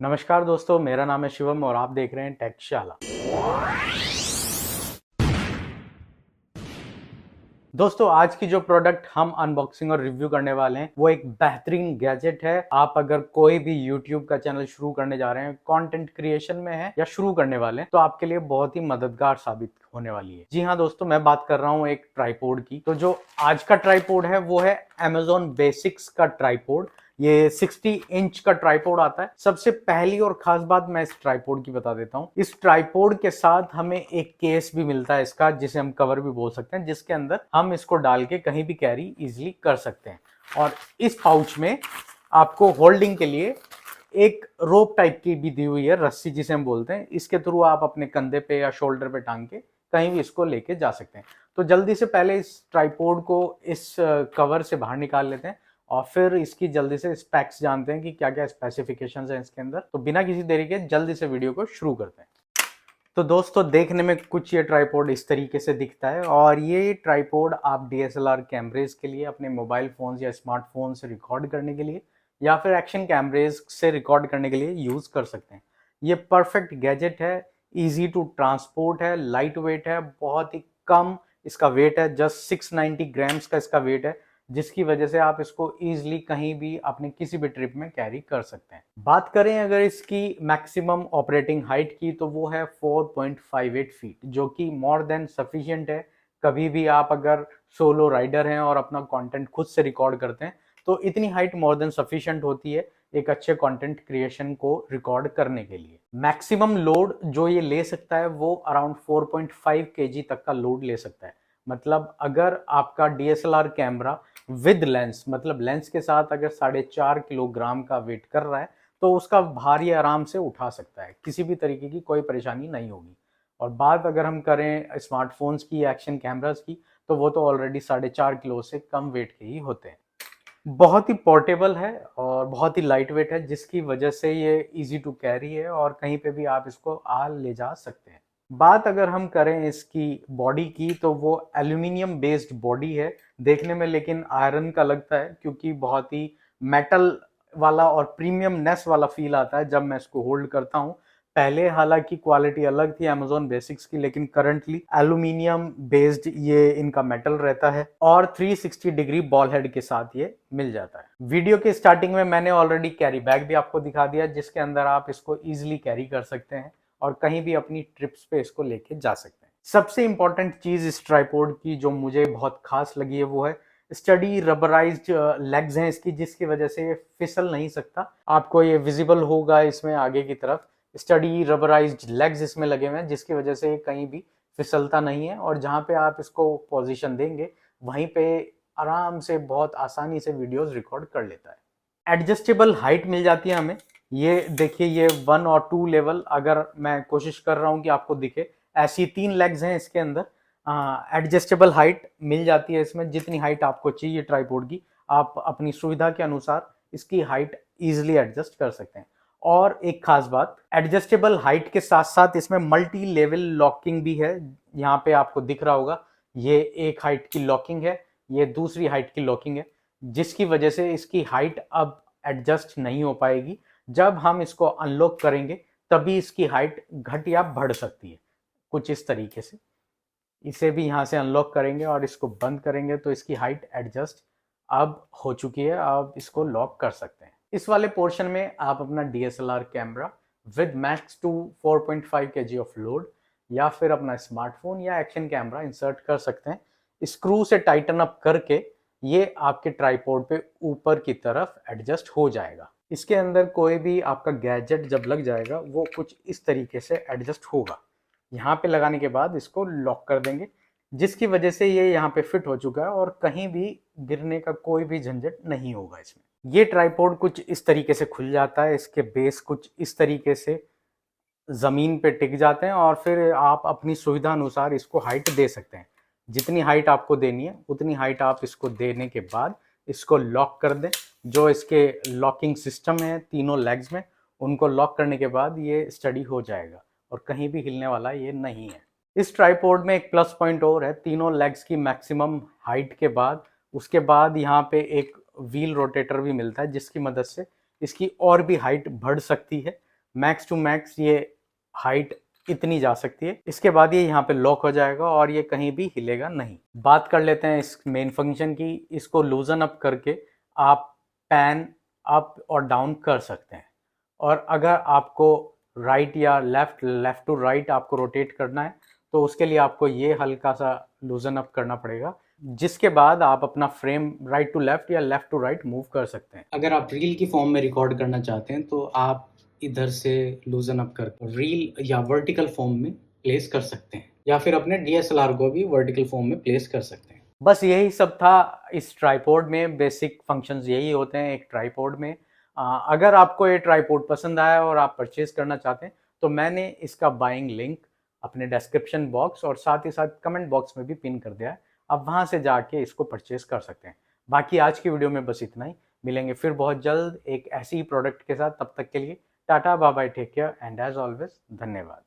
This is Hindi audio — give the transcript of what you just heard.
नमस्कार दोस्तों, मेरा नाम है शिवम और आप देख रहे हैं टेकशाला। दोस्तों, आज की जो प्रोडक्ट हम अनबॉक्सिंग और रिव्यू करने वाले हैं वो एक बेहतरीन गैजेट है। आप अगर कोई भी यूट्यूब का चैनल शुरू करने जा रहे हैं, कंटेंट क्रिएशन में है या शुरू करने वाले हैं, तो आपके लिए बहुत ही मददगार साबित होने वाली है। जी हाँ दोस्तों, मैं बात कर रहा हूँ एक ट्राइपॉड की। तो जो आज का ट्राइपॉड है वो है Amazon बेसिक्स का ट्राइपॉड। ये 60 इंच का ट्राइपॉड आता है। सबसे पहली और खास बात मैं इस ट्राइपॉड की बता देता हूं। इस ट्राइपॉड के साथ हमें एक केस भी मिलता है इसका, जिसे हम कवर भी बोल सकते हैं, जिसके अंदर हम इसको डाल के कहीं भी कैरी इजीली कर सकते हैं। और इस पाउच में आपको होल्डिंग के लिए एक रोप टाइप की भी दी हुई है, रस्सी जिसे हम बोलते हैं। इसके थ्रू आप अपने कंधे पे या शोल्डर पे टांग के कहीं भी इसको लेके जा सकते हैं। तो जल्दी से पहले इस ट्राइपॉड को इस कवर से बाहर निकाल लेते हैं और फिर इसकी जल्दी से स्पेक्स जानते हैं कि क्या क्या स्पेसिफिकेशंस हैं इसके अंदर। तो बिना किसी देरी के जल्दी से वीडियो को शुरू करते हैं। तो दोस्तों, देखने में कुछ ये ट्राइपॉड इस तरीके से दिखता है और ये ट्राइपॉड आप डीएसएलआर कैमरेज के लिए, अपने मोबाइल फोन या स्मार्टफोन से रिकॉर्ड करने के लिए या फिर एक्शन कैमरेज से रिकॉर्ड करने के लिए यूज कर सकते हैं। ये परफेक्ट गैजेट है, इजी टू ट्रांसपोर्ट है, लाइट वेट है, बहुत ही कम इसका वेट है, जस्ट 690 ग्राम्स का इसका वेट है, जिसकी वजह से आप इसको इजीली कहीं भी अपने किसी भी ट्रिप में कैरी कर सकते हैं। बात करें अगर इसकी मैक्सिमम ऑपरेटिंग हाइट की, तो वो है 4.58 फीट, जो कि मोर देन सफिशिएंट है। कभी भी आप अगर सोलो राइडर हैं और अपना कंटेंट खुद से रिकॉर्ड करते हैं, तो इतनी हाइट मोर देन सफिशिएंट होती है एक अच्छे कंटेंट क्रिएशन को रिकॉर्ड करने के लिए। मैक्सिमम लोड जो ये ले सकता है वो अराउंड 4.5 केजी तक का लोड ले सकता है। मतलब अगर आपका डीएसएलआर कैमरा विद लेंस, मतलब लेंस के साथ अगर 4.5 किलोग्राम का वेट कर रहा है, तो उसका भार ये आराम से उठा सकता है, किसी भी तरीके की कोई परेशानी नहीं होगी। और बात अगर हम करें स्मार्टफोन्स की, एक्शन कैमरास की, तो वो तो ऑलरेडी 4.5 किलो से कम वेट के ही होते हैं। बहुत ही पोर्टेबल है और बहुत ही लाइट वेट है, जिसकी वजह से ये इजी टू कैरी है और कहीं पे भी आप इसको ले जा सकते हैं। बात अगर हम करें इसकी बॉडी की, तो वो एल्यूमिनियम बेस्ड बॉडी है देखने में, लेकिन आयरन का लगता है, क्योंकि बहुत ही मेटल वाला और प्रीमियमनेस वाला फील आता है जब मैं इसको होल्ड करता हूँ। पहले हालांकि क्वालिटी अलग थी Amazon बेसिक्स की, लेकिन करंटली एल्यूमिनियम बेस्ड ये इनका मेटल रहता है और 360 डिग्री बॉल हेड के साथ ये मिल जाता है। वीडियो के स्टार्टिंग में मैंने ऑलरेडी कैरी बैग भी आपको दिखा दिया, जिसके अंदर आप इसको इजिली कैरी कर सकते हैं और कहीं भी अपनी ट्रिप्स पे इसको लेके जा सकते हैं। सबसे इंपॉर्टेंट चीज इस ट्राइपॉड की जो मुझे बहुत खास लगी है वो है स्टडी रबराइज्ड लेग्स हैं इसकी, जिसकी वजह से ये फिसल नहीं सकता। आपको ये विजिबल होगा इसमें आगे की तरफ स्टडी रबराइज्ड लेग्स इसमें लगे हुए हैं, जिसकी वजह से कहीं भी फिसलता नहीं है और जहां पे आप इसको पोजीशन देंगे वहीं पे आराम से बहुत आसानी से वीडियोस रिकॉर्ड कर लेता है। एडजस्टेबल हाइट मिल जाती है हमें। ये देखिए, ये 1 और 2 लेवल, अगर मैं कोशिश कर रहा हूं कि आपको दिखे, ऐसी 3 लेग्स हैं इसके अंदर। एडजस्टेबल हाइट मिल जाती है इसमें, जितनी हाइट आपको चाहिए ट्राइपॉड की आप अपनी सुविधा के अनुसार इसकी हाइट इजिली एडजस्ट कर सकते हैं। और एक खास बात, एडजस्टेबल हाइट के साथ साथ इसमें मल्टी लेवल लॉकिंग भी है। यहाँ पे आपको दिख रहा होगा, ये एक हाइट की लॉकिंग है, ये दूसरी हाइट की लॉकिंग है, जिसकी वजह से इसकी हाइट अब एडजस्ट नहीं हो पाएगी। जब हम इसको अनलॉक करेंगे तभी इसकी हाइट घट या बढ़ सकती है, कुछ इस तरीके से। इसे भी यहाँ से अनलॉक करेंगे और इसको बंद करेंगे तो इसकी हाइट एडजस्ट अब हो चुकी है। अब इसको लॉक कर सकते हैं। इस वाले पोर्शन में आप अपना DSLR camera with max to 4.5 KG of load या फिर अपना स्मार्टफोन या एक्शन कैमरा इंसर्ट कर सकते हैं। स्क्रू से टाइटन अप करके ये आपके ट्राइपॉड पे ऊपर की तरफ एडजस्ट हो जाएगा। इसके अंदर कोई भी आपका गैजेट जब लग जाएगा वो कुछ इस तरीके से एडजस्ट होगा। यहाँ पे लगाने के बाद इसको लॉक कर देंगे, जिसकी वजह से ये यहाँ पे फिट हो चुका है और कहीं भी गिरने का कोई भी झंझट नहीं होगा इसमें। ये ट्राइपॉड कुछ इस तरीके से खुल जाता है, इसके बेस कुछ इस तरीके से जमीन पे टिक जाते हैं और फिर आप अपनी सुविधा अनुसार इसको हाइट दे सकते हैं। जितनी हाइट आपको देनी है उतनी हाइट आप इसको देने के बाद इसको लॉक कर दें। जो इसके लॉकिंग सिस्टम है तीनों लेग्स में, उनको लॉक करने के बाद ये स्टडी हो जाएगा और कहीं भी हिलने वाला ये नहीं है। इस ट्राइपॉड में एक प्लस पॉइंट और है, तीनों लेग्स की मैक्सिमम हाइट के बाद उसके बाद यहाँ पे एक व्हील रोटेटर भी मिलता है, जिसकी मदद से इसकी और भी हाइट बढ़ सकती है। मैक्स टू मैक्स ये हाइट इतनी जा सकती है। इसके बाद ये यहाँ पे लॉक हो जाएगा और ये कहीं भी हिलेगा नहीं। बात कर लेते हैं इस मेन फंक्शन की। इसको लूजन अप करके आप पैन अप और डाउन कर सकते हैं, और अगर आपको राइट या लेफ्ट टू राइट आपको रोटेट करना है तो उसके लिए आपको ये हल्का सा लूजन अप करना पड़ेगा, जिसके बाद आप अपना फ्रेम राइट टू लेफ्ट या लेफ्ट टू राइट मूव कर सकते हैं। अगर आप रील की फॉर्म में रिकॉर्ड करना चाहते हैं तो आप इधर से लूजन अप कर रील या वर्टिकल फॉर्म में प्लेस कर सकते हैं, या फिर अपने DSLR को भी वर्टिकल फॉर्म में प्लेस कर सकते हैं। बस यही सब था इस ट्राइपॉड में। बेसिक फंक्शंस यही होते हैं एक ट्राइपॉड में। अगर आपको ये ट्राइपॉड पसंद आया और आप परचेज करना चाहते हैं तो मैंने इसका बाइंग लिंक अपने डिस्क्रिप्शन बॉक्स और साथ ही साथ कमेंट बॉक्स में भी पिन कर दिया है। आप वहां से जाके इसको परचेज कर सकते हैं। बाकी आज की वीडियो में बस इतना ही। मिलेंगे फिर बहुत जल्द एक ऐसी ही प्रोडक्ट के साथ। तब तक के लिए tata bye bye, take care and as always धन्यवाद।